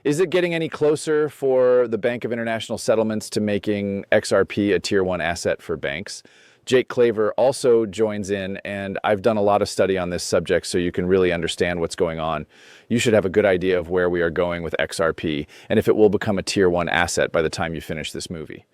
Is it getting any closer for the Bank of International Settlements to making XRP a Tier 1 asset for banks? Jake Claver also joins in, and I've done a lot of study on this subject so you can really understand what's going on. You should have a good idea of where we are going with XRP and if it will become a Tier 1 asset by the time you finish this movie.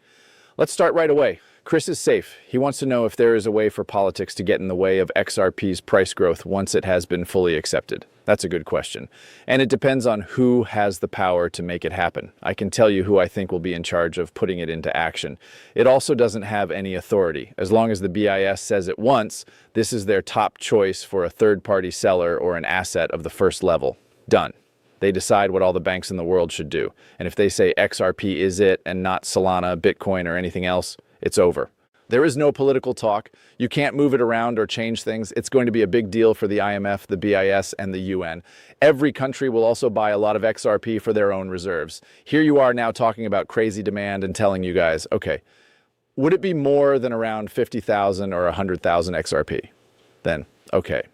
Let's start right away. Chris is safe. He wants to know if there is a way for politics to get in the way of XRP's price growth once it has been fully accepted. That's a good question. And it depends on who has the power to make it happen. I can tell you who I think will be in charge of putting it into action. It also doesn't have any authority. As long as the BIS says it once, this is their top choice for a third-party seller or an asset of the first level. Done. They decide what all the banks in the world should do. And if they say XRP is it and not Solana, Bitcoin, or anything else, it's over. There is no political talk. You can't move it around or change things. It's going to be a big deal for the IMF, the BIS, and the UN. Every country will also buy a lot of XRP for their own reserves. Here you are now talking about crazy demand and telling you guys, okay, would it be more than around 50,000 or 100,000 XRP? Then, okay.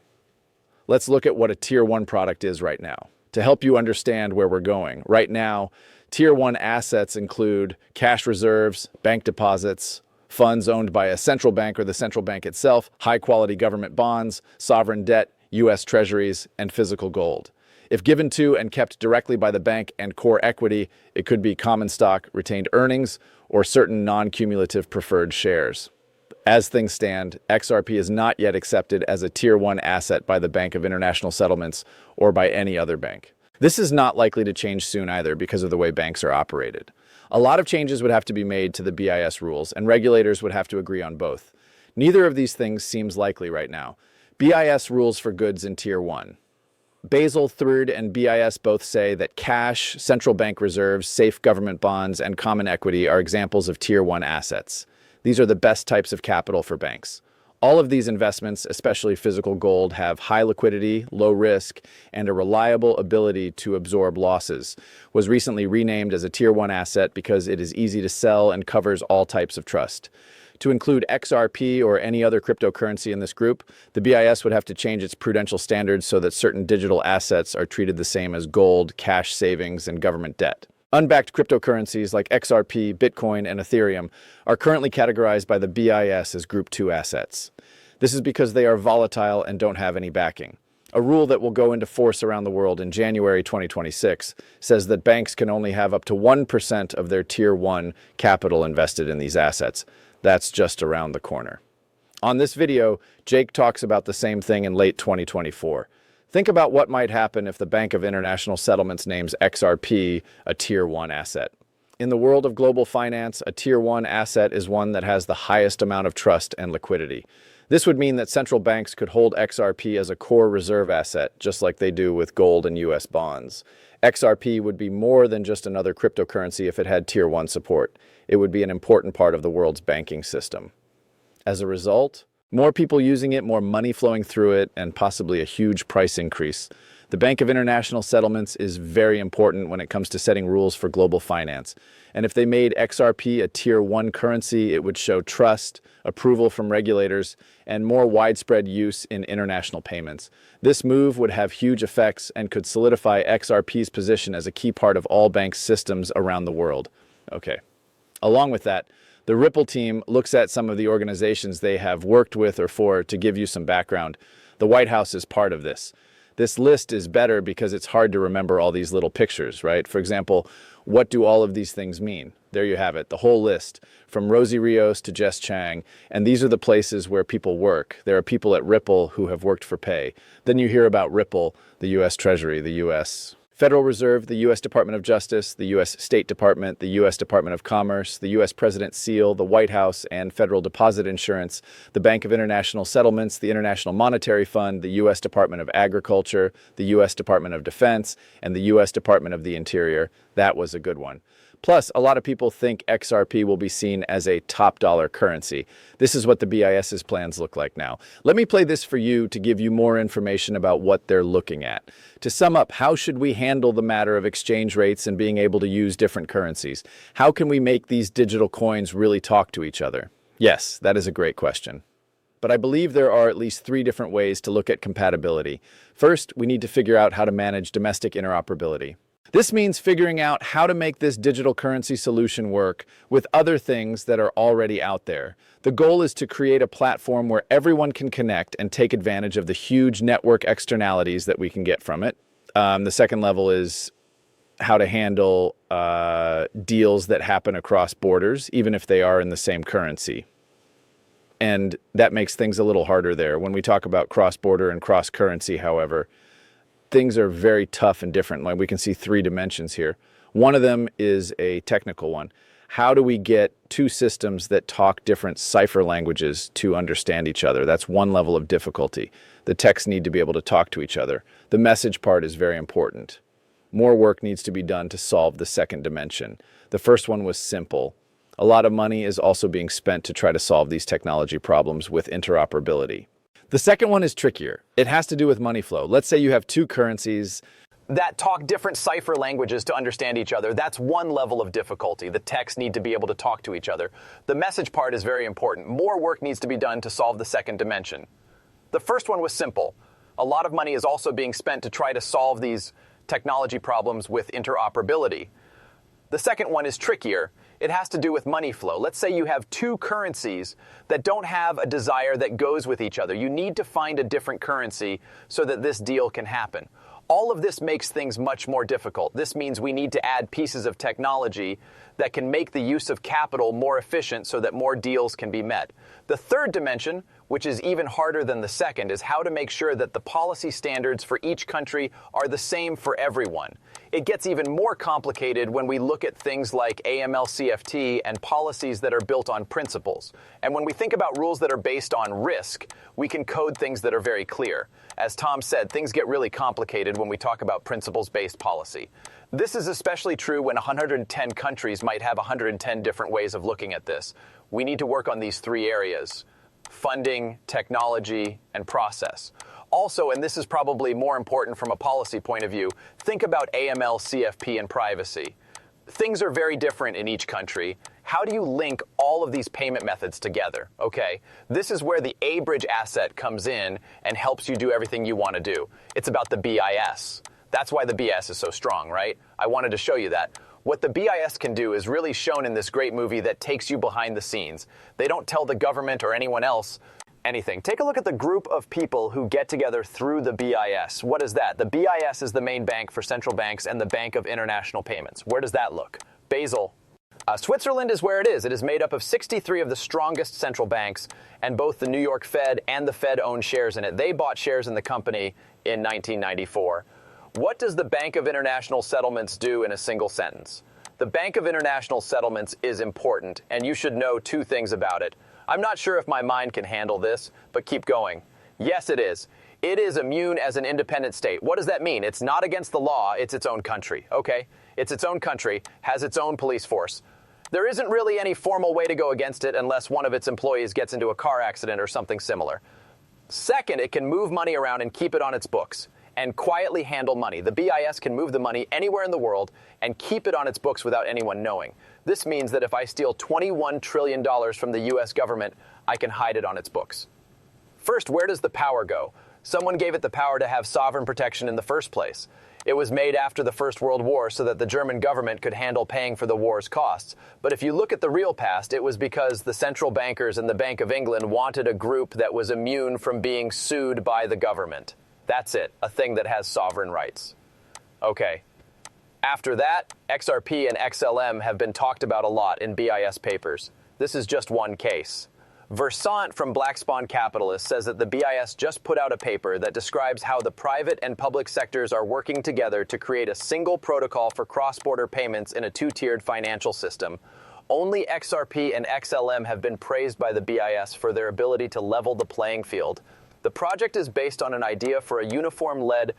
Let's look at what a Tier 1 product is right now. To help you understand where we're going, right now, Tier 1 assets include cash reserves, bank deposits, funds owned by a central bank or the central bank itself, high-quality government bonds, sovereign debt, U.S. treasuries, and physical gold. If given to and kept directly by the bank and core equity, it could be common stock, retained earnings, or certain non-cumulative preferred shares. As things stand, XRP is not yet accepted as a Tier 1 asset by the Bank of International Settlements or by any other bank. This is not likely to change soon either because of the way banks are operated. A lot of changes would have to be made to the BIS rules, and regulators would have to agree on both. Neither of these things seems likely right now. BIS rules for goods in Tier 1. Basel III and BIS both say that cash, central bank reserves, safe government bonds, and common equity are examples of Tier 1 assets. These are the best types of capital for banks. All of these investments, especially physical gold, have high liquidity, low risk, and a reliable ability to absorb losses. Was recently renamed as a Tier 1 asset because it is easy to sell and covers all types of trust. To include XRP or any other cryptocurrency in this group, the BIS would have to change its prudential standards so that certain digital assets are treated the same as gold, cash savings, and government debt. Unbacked cryptocurrencies like XRP, Bitcoin, and Ethereum are currently categorized by the BIS as Group 2 assets. This is because they are volatile and don't have any backing. A rule that will go into force around the world in January 2026 says that banks can only have up to 1% of their Tier 1 capital invested in these assets. That's just around the corner. On this video, Jake talks about the same thing in late 2024. Think about what might happen if the Bank of International Settlements names XRP a Tier 1 asset. In the world of global finance, a Tier 1 asset is one that has the highest amount of trust and liquidity. This would mean that central banks could hold XRP as a core reserve asset, just like they do with gold and U.S. bonds. XRP would be more than just another cryptocurrency if it had Tier 1 support. It would be an important part of the world's banking system. As a result, more people using it, more money flowing through it, and possibly a huge price increase. The Bank of International Settlements is very important when it comes to setting rules for global finance. And if they made XRP a Tier 1 currency, it would show trust, approval from regulators, and more widespread use in international payments. This move would have huge effects and could solidify XRP's position as a key part of all bank systems around the world. Okay. Along with that, the Ripple team looks at some of the organizations they have worked with or for to give you some background. The White House is part of this. This list is better because it's hard to remember all these little pictures, right? For example, what do all of these things mean? There you have it, the whole list, from Rosie Rios to Jess Chang. And these are the places where people work. There are people at Ripple who have worked for pay. Then you hear about Ripple, the U.S. Treasury, the U.S. Federal Reserve, the U.S. Department of Justice, the U.S. State Department, the U.S. Department of Commerce, the U.S. President's Seal, the White House, and Federal Deposit Insurance, the Bank of International Settlements, the International Monetary Fund, the U.S. Department of Agriculture, the U.S. Department of Defense, and the U.S. Department of the Interior. That was a good one. Plus, a lot of people think XRP will be seen as a top dollar currency. This is what the BIS's plans look like now. Let me play this for you to give you more information about what they're looking at. To sum up, how should we handle the matter of exchange rates and being able to use different currencies? How can we make these digital coins really talk to each other? Yes, that is a great question. But I believe there are at least 3 different ways to look at compatibility. First, we need to figure out how to manage domestic interoperability. This means figuring out how to make this digital currency solution work with other things that are already out there. The goal is to create a platform where everyone can connect and take advantage of the huge network externalities that we can get from it. The second level is how to handle deals that happen across borders, even if they are in the same currency. And that makes things a little harder there. When we talk about cross-border and cross-currency, however, things are very tough and different. Like we can see 3 dimensions here. One of them is a technical one. How do we get 2 systems that talk different cipher languages to understand each other? That's one level of difficulty. The texts need to be able to talk to each other. The message part is very important. More work needs to be done to solve the second dimension. The first one was simple. A lot of money is also being spent to try to solve these technology problems with interoperability. The second one is trickier. It has to do with money flow. Let's say you have 2 currencies that talk different cipher languages to understand each other. That's one level of difficulty. The texts need to be able to talk to each other. The message part is very important. More work needs to be done to solve the second dimension. The first one was simple. A lot of money is also being spent to try to solve these technology problems with interoperability. The second one is trickier. It has to do with money flow. Let's say you have 2 currencies that don't have a desire that goes with each other. You need to find a different currency so that this deal can happen. All of this makes things much more difficult. This means we need to add pieces of technology that can make the use of capital more efficient so that more deals can be met. The third dimension, which is even harder than the second, is how to make sure that the policy standards for each country are the same for everyone. It gets even more complicated when we look at things like AML-CFT and policies that are built on principles. And when we think about rules that are based on risk, we can code things that are very clear. As Tom said, things get really complicated when we talk about principles-based policy. This is especially true when 110 countries might have 110 different ways of looking at this. We need to work on these 3 areas: funding, technology, and process. Also, and this is probably more important from a policy point of view, think about AML, CFP, and privacy. Things are very different in each country. How do you link all of these payment methods together? Okay, this is where the A-Bridge asset comes in and helps you do everything you want to do. It's about the BIS. That's why the BIS is so strong, right? I wanted to show you that. What the BIS can do is really shown in this great movie that takes you behind the scenes. They don't tell the government or anyone else anything. Take a look at the group of people who get together through the BIS. What is that? The BIS is the main bank for central banks and the Bank of International Payments. Where does that look? Basel. Switzerland is where it is. It is made up of 63 of the strongest central banks, and both the New York Fed and the Fed own shares in it. They bought shares in the company in 1994. What does the Bank of International Settlements do in a single sentence? The Bank of International Settlements is important, and you should know 2 things about it. I'm not sure if my mind can handle this, but keep going. Yes, it is. It is immune as an independent state. What does that mean? It's not against the law, it's its own country, okay? It's its own country, has its own police force. There isn't really any formal way to go against it unless one of its employees gets into a car accident or something similar. Second, it can move money around and keep it on its books and quietly handle money. The BIS can move the money anywhere in the world and keep it on its books without anyone knowing. This means that if I steal $21 trillion from the US government, I can hide it on its books. First, where does the power go? Someone gave it the power to have sovereign protection in the first place. It was made after the First World War so that the German government could handle paying for the war's costs. But if you look at the real past, it was because the central bankers and the Bank of England wanted a group that was immune from being sued by the government. That's it, a thing that has sovereign rights. Okay. After that, XRP and XLM have been talked about a lot in BIS papers. This is just one case. Versant from Black Swan Capitalist says that the BIS just put out a paper that describes how the private and public sectors are working together to create a single protocol for cross-border payments in a 2-tiered financial system. Only XRP and XLM have been praised by the BIS for their ability to level the playing field. The project is based on an idea for a uniform-led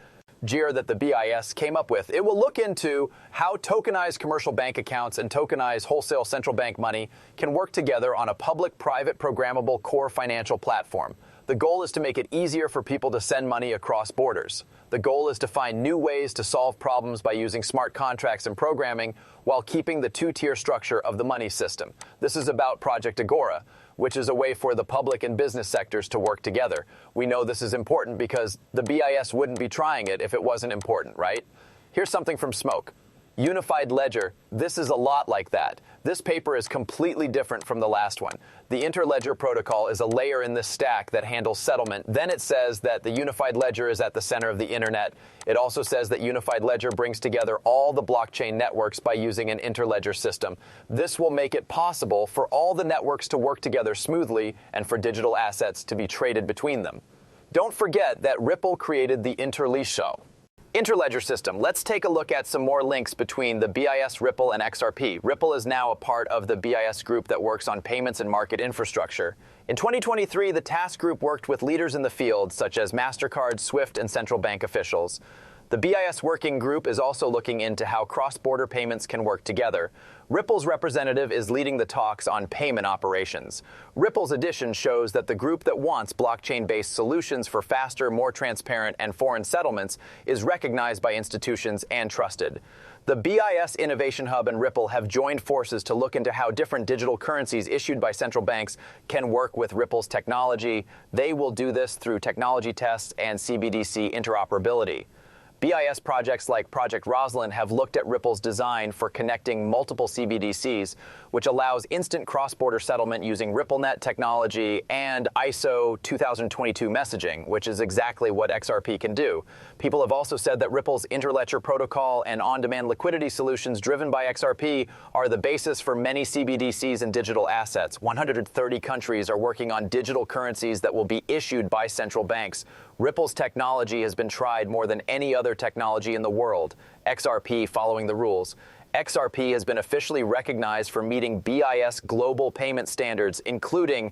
GIR that the BIS came up with. It will look into how tokenized commercial bank accounts and tokenized wholesale central bank money can work together on a public-private programmable core financial platform. The goal is to make it easier for people to send money across borders. The goal is to find new ways to solve problems by using smart contracts and programming while keeping the 2-tier structure of the money system. This is about Project Agora, which is a way for the public and business sectors to work together. We know this is important because the BIS wouldn't be trying it if it wasn't important, right? Here's something from Smoke. Unified ledger, this is a lot like that. This paper is completely different from the last one. The interledger protocol is a layer in this stack that handles settlement. Then it says that the unified ledger is at the center of the internet. It also says that unified ledger brings together all the blockchain networks by using an interledger system. This will make it possible for all the networks to work together smoothly and for digital assets to be traded between them. Don't forget that Ripple created the interledger. Interledger system. Let's take a look at some more links between the BIS, Ripple, and XRP. Ripple is now a part of the BIS group that works on payments and market infrastructure. In 2023, the task group worked with leaders in the field, such as MasterCard, SWIFT, and central bank officials. The BIS working group is also looking into how cross-border payments can work together. Ripple's representative is leading the talks on payment operations. Ripple's edition shows that the group that wants blockchain-based solutions for faster, more transparent, and foreign settlements is recognized by institutions and trusted. The BIS Innovation Hub and Ripple have joined forces to look into how different digital currencies issued by central banks can work with Ripple's technology. They will do this through technology tests and CBDC interoperability. BIS projects like Project Roslyn have looked at Ripple's design for connecting multiple CBDCs, which allows instant cross-border settlement using RippleNet technology and ISO 2022 messaging, which is exactly what XRP can do. People have also said that Ripple's interledger protocol and on-demand liquidity solutions driven by XRP are the basis for many CBDCs and digital assets. 130 countries are working on digital currencies that will be issued by central banks. Ripple's technology has been tried more than any other technology in the world, XRP following the rules. XRP has been officially recognized for meeting BIS global payment standards, including